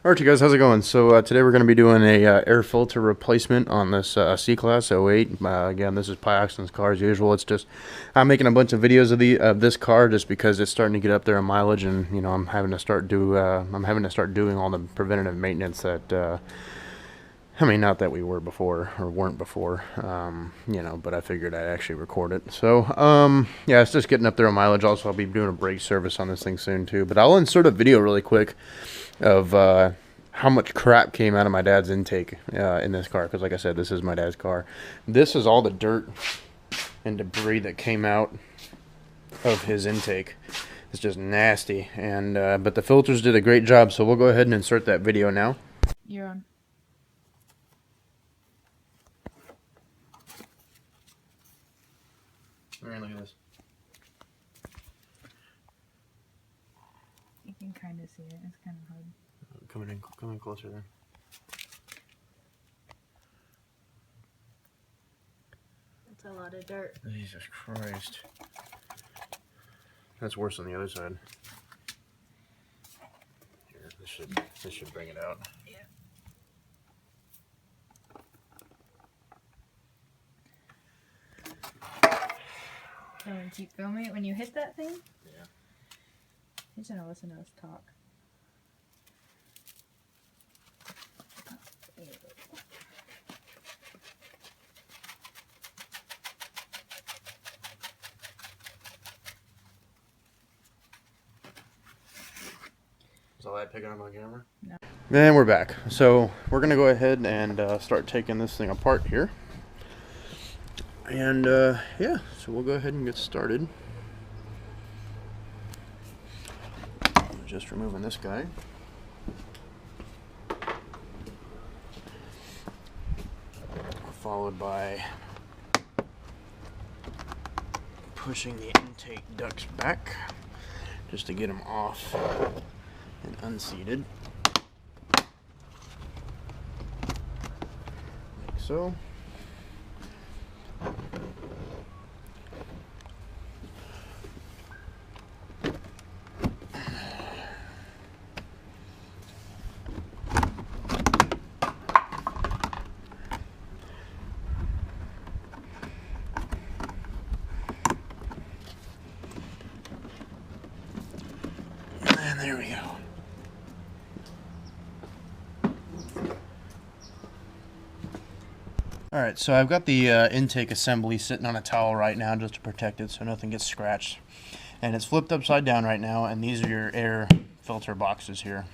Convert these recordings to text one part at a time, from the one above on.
Alright you guys, how's it going? So today we're going to be doing a air filter replacement on this C-Class 08. Again, this is Pioxen's car as usual. It's just, I'm making a bunch of videos of this car just because it's starting to get up there in mileage, and you know, I'm having to start doing all the preventative maintenance that I mean, not that we were before, or weren't before, you know, but I figured I'd actually record it. So, yeah, it's just getting up there on mileage. Also, I'll be doing a brake service on this thing soon, too. But I'll insert a video really quick of how much crap came out of my dad's intake in this car. Because, like I said, this is my dad's car. This is all the dirt and debris that came out of his intake. It's just nasty. And but the filters did a great job, so we'll go ahead and insert that video now. You're on. Alright, look at this. You can kind of see it. It's kind of hard. Come in closer there. That's a lot of dirt. Jesus Christ. That's worse than the other side. Here, this should bring it out. Yeah. So I'm gonna keep filming it when you hit that thing? Yeah. He's gonna listen to us talk. Is all that picking up on camera? No. And we're back. So we're gonna go ahead and start taking this thing apart here. And yeah, so we'll go ahead and get started. Just removing this guy. Followed by pushing the intake ducts back just to get them off and unseated. Like so. And there we go. Alright, so I've got the intake assembly sitting on a towel right now just to protect it so nothing gets scratched. And it's flipped upside down right now, and these are your air filter boxes here.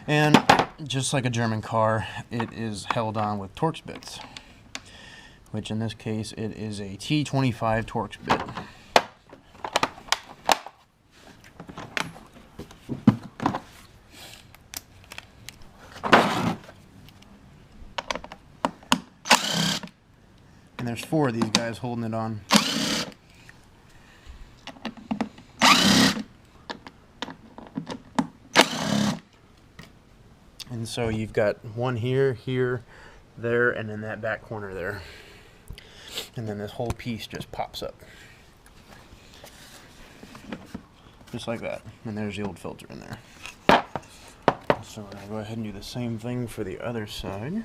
And just like a German car, it is held on with Torx bits, which in this case it is a T25 Torx bit. And there's 4 of these guys holding it on. And so you've got one here, here, there, and in that back corner there. And then this whole piece just pops up. Just like that. And there's the old filter in there. So we're going to go ahead and do the same thing for the other side.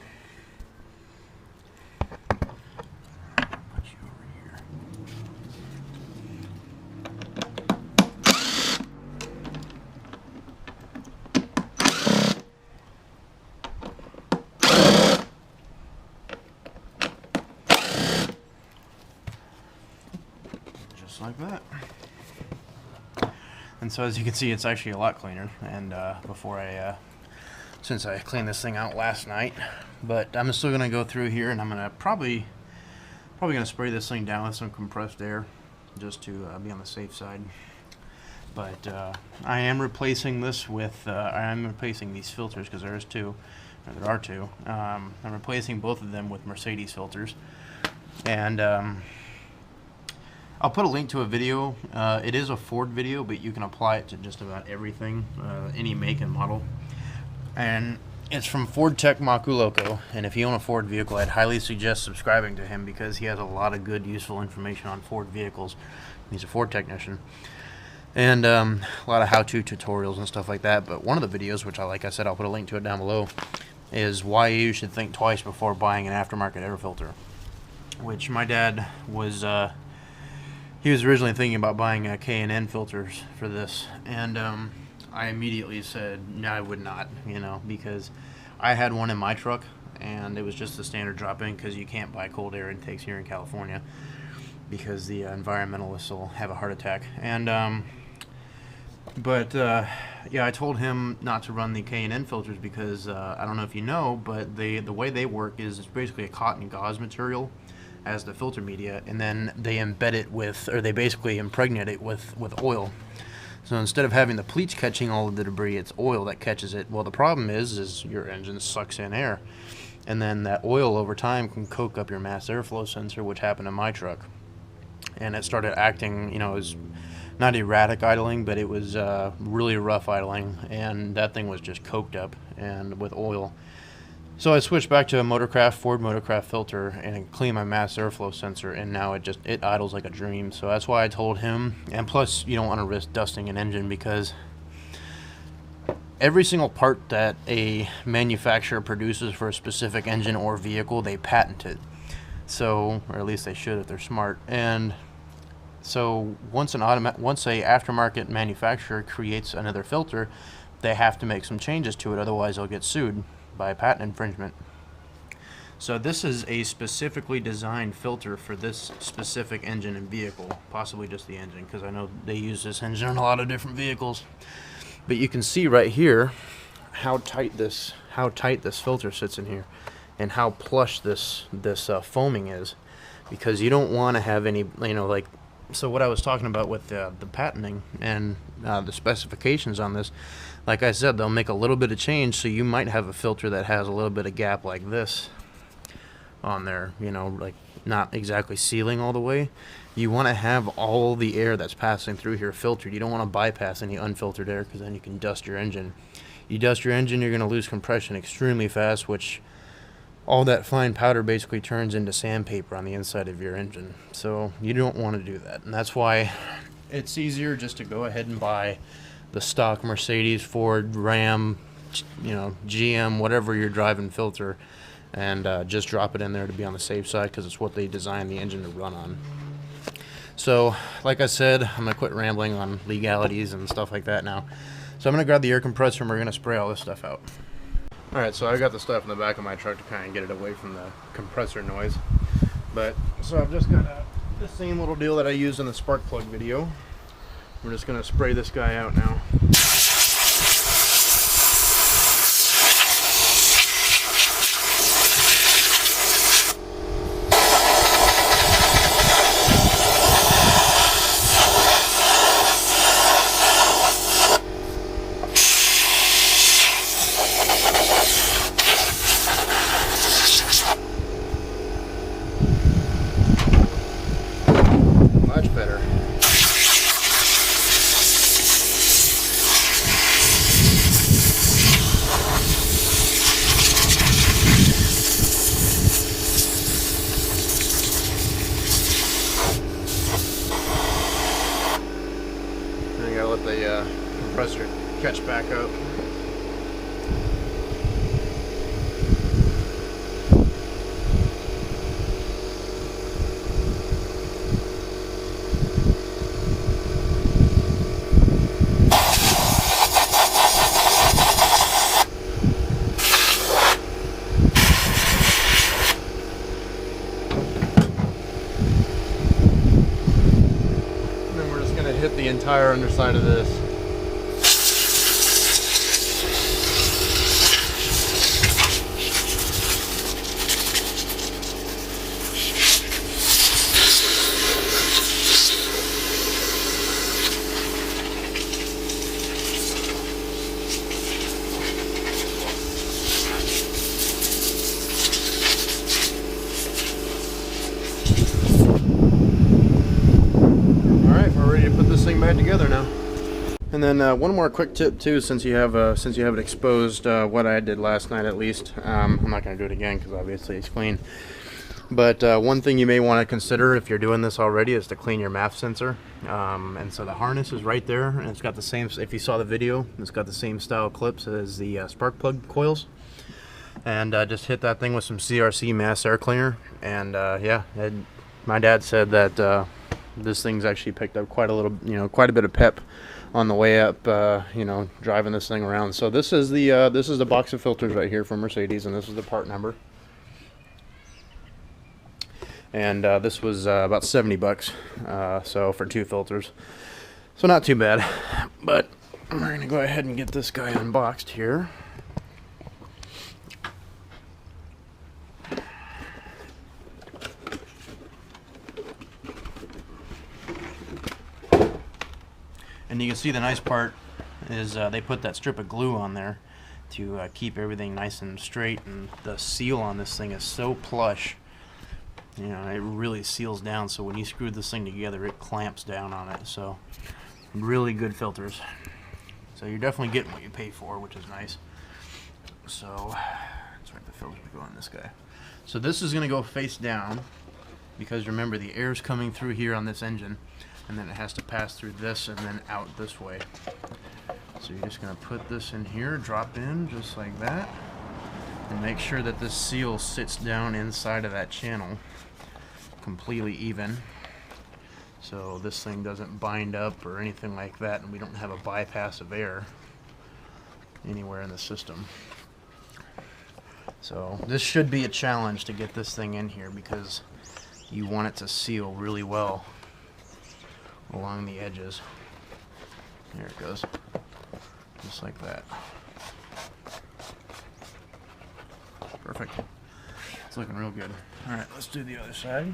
Like that. And so as you can see, it's actually a lot cleaner. And since I cleaned this thing out last night, but I'm still gonna go through here, and I'm gonna probably gonna spray this thing down with some compressed air just to be on the safe side. But I am replacing this with I'm replacing these filters because there are two. I'm replacing both of them with Mercedes filters, and I'll put a link to a video. It is a Ford video, but you can apply it to just about everything, any make and model. And it's from Ford Tech Maculoko. And if you own a Ford vehicle, I'd highly suggest subscribing to him because he has a lot of good, useful information on Ford vehicles. He's a Ford technician. and a lot of how-to tutorials and stuff like that. But one of the videos, which like I said, I'll put a link to it down below, is why you should think twice before buying an aftermarket air filter. Which my dad was, he was originally thinking about buying K&N filters for this, and I immediately said, no, I would not, you know, because I had one in my truck, and it was just the standard drop-in, because you can't buy cold air intakes here in California, because the environmentalists will have a heart attack. And yeah, I told him not to run the K&N filters because I don't know if you know, but the way they work is it's basically a cotton gauze material as the filter media, and then they embed it with, or they basically impregnate it with oil. So instead of having the pleats catching all of the debris, it's oil that catches it. Well, the problem is your engine sucks in air, and then that oil over time can coke up your mass airflow sensor, which happened in my truck. And it started acting, you know, it was not erratic idling, but it was really rough idling, and that thing was just coked up and with oil. So I switched back to a Ford Motorcraft filter and cleaned my mass airflow sensor, and now it idles like a dream. So that's why I told him. And plus, you don't want to risk dusting an engine, because every single part that a manufacturer produces for a specific engine or vehicle, they patent it. So, or at least they should if they're smart. And so once a aftermarket manufacturer creates another filter, they have to make some changes to it, otherwise they'll get sued by patent infringement. So this is a specifically designed filter for this specific engine and vehicle, possibly just the engine, because I know they use this engine on a lot of different vehicles. But you can see right here how tight this filter sits in here, and how plush this foaming is, because you don't want to have any, you know, like, so what I was talking about with the patenting and the specifications on this, like I said, they'll make a little bit of change, so you might have a filter that has a little bit of gap like this on there, you know, like not exactly sealing all the way. You want to have all the air that's passing through here filtered. You don't want to bypass any unfiltered air, because then you can dust your engine. You dust your engine, you're going to lose compression extremely fast, which all that fine powder basically turns into sandpaper on the inside of your engine. So you don't want to do that, and that's why it's easier just to go ahead and buy the stock Mercedes, Ford, Ram, you know, GM, whatever you're driving filter, and just drop it in there to be on the safe side, because it's what they designed the engine to run on. So like I said, I'm going to quit rambling on legalities and stuff like that now. So I'm going to grab the air compressor, and we're going to spray all this stuff out. Alright, so I got the stuff in the back of my truck to kind of get it away from the compressor noise. So I've just got the same little deal that I used in the spark plug video. We're just going to spray this guy out now. Much better. And you gotta let the compressor catch back up. Hit the entire underside of this. Back together now. And then one more quick tip too, since you have it exposed, what I did last night at least. I'm not going to do it again because obviously it's clean. But one thing you may want to consider if you're doing this already is to clean your MAF sensor. And so the harness is right there, and it's got the same, if you saw the video, it's got the same style clips as the spark plug coils. And just hit that thing with some CRC mass air cleaner. And yeah, my dad said that this thing's actually picked up quite a bit of pep on the way up, driving this thing around. So this is the box of filters right here from Mercedes, and this is the part number. And this was about 70 bucks, so for 2 filters, so not too bad. But we're gonna go ahead and get this guy unboxed here. And you can see the nice part is they put that strip of glue on there to keep everything nice and straight, and the seal on this thing is so plush. You know, it really seals down, so when you screw this thing together, it clamps down on it. So really good filters. So you're definitely getting what you pay for, which is nice. So let's write the filters to go on this guy. So this is going to go face down, because remember, the air's coming through here on this engine, and then it has to pass through this and then out this way. So you're just going to put this in here, drop in just like that, and make sure that this seal sits down inside of that channel completely even, so this thing doesn't bind up or anything like that, and we don't have a bypass of air anywhere in the system. So this should be a challenge to get this thing in here, because you want it to seal really well along the edges. There it goes, just like that. Perfect. It's looking real good. Alright, let's do the other side.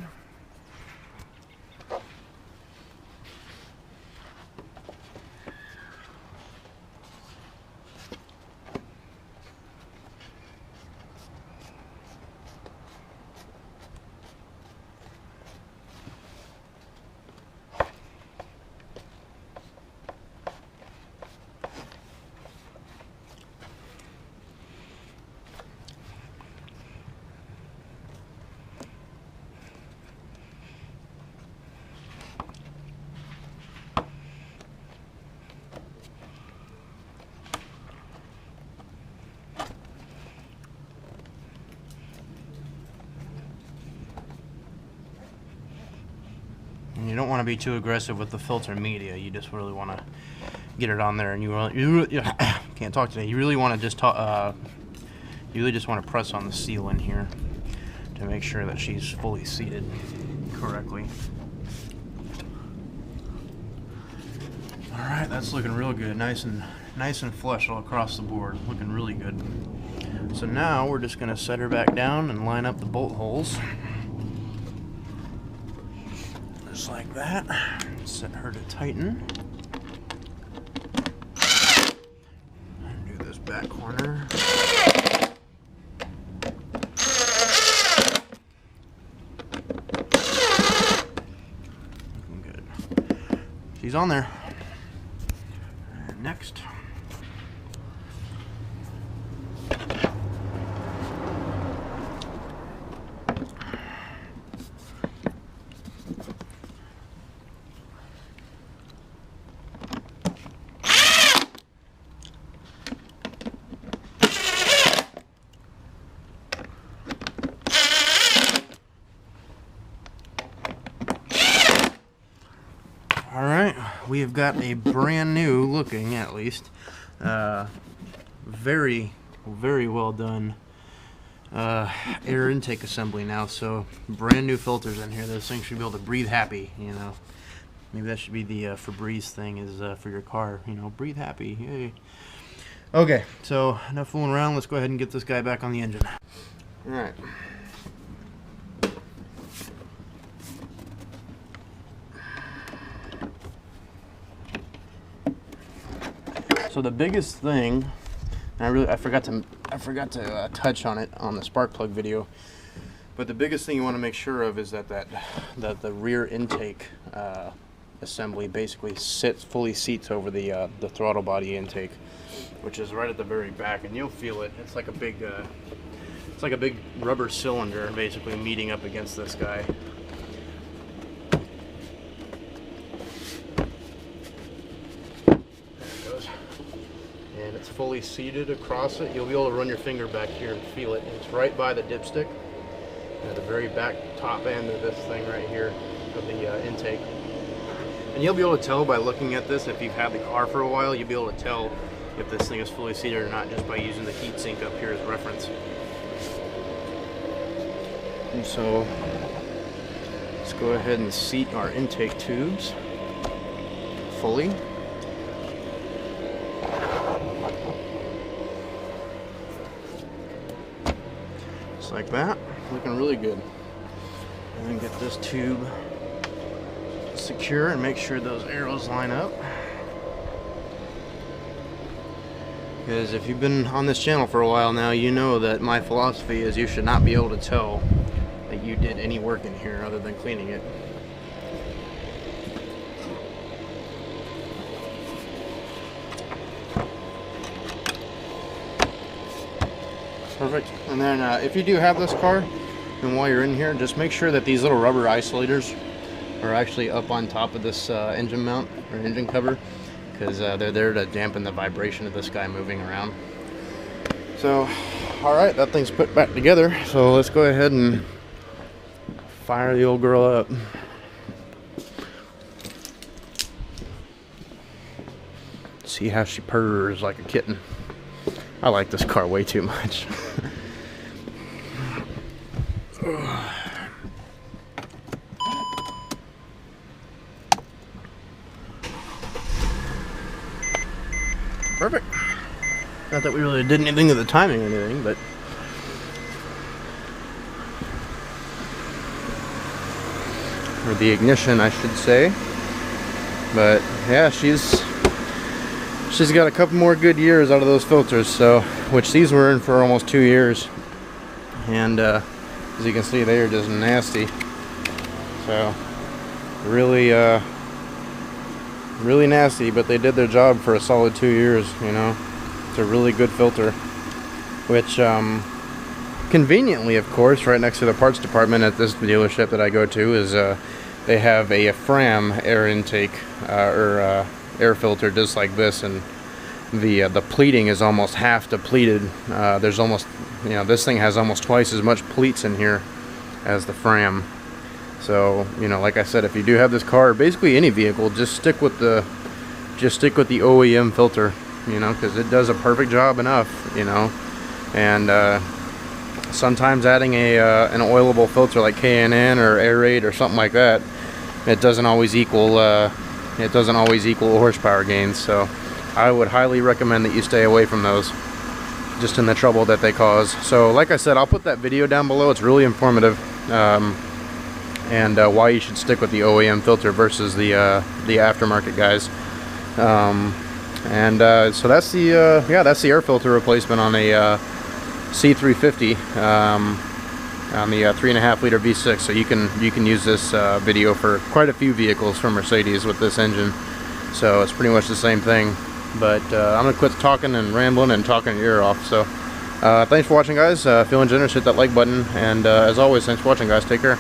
And you don't want to be too aggressive with the filter media. You just really want to get it on there, and you can't talk today. You really want to just press on the seal in here to make sure that she's fully seated correctly. All right, that's looking real good. Nice and flush all across the board. Looking really good. So now we're just going to set her back down and line up the bolt holes. Just like that. Set her to tighten. And do this back corner. Looking good. She's on there. And next. Alright, we have got a brand new looking, at least, very, very well done air intake assembly now. So brand new filters in here. This thing should be able to breathe happy, you know. Maybe that should be the Febreze thing, is for your car, you know, breathe happy. Yay. Okay, so enough fooling around. Let's go ahead and get this guy back on the engine. Alright. So the biggest thing, and I forgot to touch on it on the spark plug video, but the biggest thing you want to make sure of is that the rear intake assembly basically fully seats over the throttle body intake, which is right at the very back, and you'll feel it. It's like a big It's like a big rubber cylinder basically meeting up against this guy. There it goes. And it's fully seated across it. You'll be able to run your finger back here and feel it. It's right by the dipstick at the very back top end of this thing right here of the intake. And you'll be able to tell by looking at this, if you've had the car for a while, you'll be able to tell if this thing is fully seated or not just by using the heat sink up here as reference. And so let's go ahead and seat our intake tubes fully. Just like that, looking really good. And then get this tube secure and make sure those arrows line up. Because if you've been on this channel for a while now, you know that my philosophy is you should not be able to tell that you did any work in here other than cleaning it. Perfect. And then if you do have this car, and while you're in here, just make sure that these little rubber isolators are actually up on top of this engine mount or engine cover, because they're there to dampen the vibration of this guy moving around. So, alright, that thing's put back together, so let's go ahead and fire the old girl up. See how she purrs like a kitten. I like this car way too much. Perfect. Not that we really did anything to the timing or anything, but or the ignition, I should say. But yeah, she's got a couple more good years out of those filters, so which these were in for almost 2 years, and as you can see, they are just nasty. So really really nasty, but they did their job for a solid 2 years. You know, it's a really good filter, which conveniently, of course, right next to the parts department at this dealership that I go to is they have a Fram air intake or air filter just like this, and the pleating is almost half depleted. There's almost, you know, this thing has almost twice as much pleats in here as the Fram. So, you know, like I said, if you do have this car, or basically any vehicle, just stick with the OEM filter, you know, because it does a perfect job enough, you know. And sometimes adding an oilable filter like K&N or Air Raid or something like that, it doesn't always equal horsepower gains. So I would highly recommend that you stay away from those, just in the trouble that they cause. So like I said, I'll put that video down below. It's really informative, and why you should stick with the OEM filter versus the aftermarket guys. So that's the that's the air filter replacement on a C350 on the 3.5 liter V6. So you can use this video for quite a few vehicles from Mercedes with this engine. So it's pretty much the same thing. But I'm gonna quit talking and rambling and talking your ear off. So thanks for watching, guys. Feeling generous, hit that like button, and as always, thanks for watching, guys. Take care.